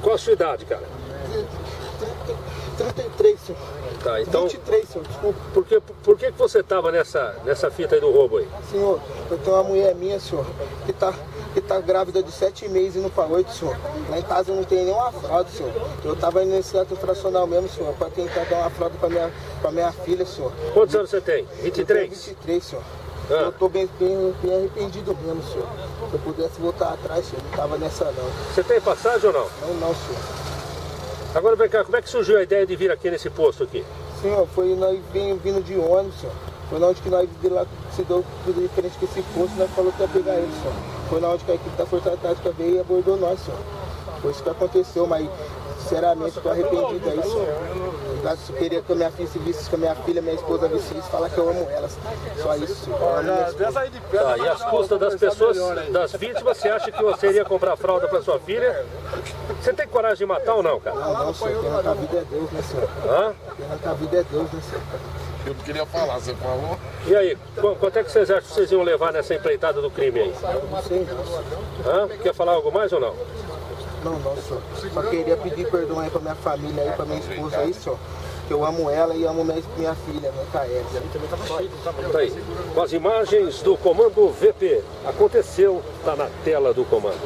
Qual a sua idade, cara? 33, senhor. Tá, então... 23, senhor, desculpa. Por que você tava nessa fita aí do roubo aí? Senhor, eu tenho uma mulher minha, senhor, que tá grávida de 7 meses e não para 8, senhor. Lá em casa eu não tenho nenhuma fralda, senhor. Eu tava indo nesse ato fracional mesmo, senhor, pra tentar dar uma fralda pra minha filha, senhor. Quantos anos você tem? 23? Eu tenho 23, senhor. Eu tô bem arrependido mesmo, senhor. Se eu pudesse voltar atrás, senhor, não tava nessa não. Você tem passagem ou não? Não, senhor. Agora vem cá, como é que surgiu a ideia de vir aqui nesse posto aqui? Senhor, foi nós vindo de ônibus, senhor. Foi na onde que nós de lá se deu tudo diferente que esse posto, nós falou que ia pegar ele, senhor. Foi na onde que a equipe da Força Tática veio e abordou nós, senhor. Foi isso que aconteceu, mas sinceramente tô arrependido aí, senhor. Eu queria que a minha filha se visse, que a minha filha, minha esposa visse isso, falar que eu amo elas. Só isso, senhor. Tá, e às custas das pessoas, das vítimas, você acha que você iria comprar fralda pra sua filha? Você tem coragem de matar ou não, cara? Não, senhor. Quem arranca a vida é Deus, né, senhor? Hã? Quem arranca a vida é Deus, né, senhor? Eu não queria falar, você falou? E aí, quanto é que vocês acham que vocês iam levar nessa empreitada do crime aí? Não sei não, senhor. Hã? Quer falar algo mais ou não? Não, senhor. Só queria pedir perdão aí pra minha família aí, pra minha esposa aí, senhor. Que eu amo ela e amo minha filha, minha Caélia. Tá aí. Com as imagens do Comando VP. Aconteceu, tá na tela do comando.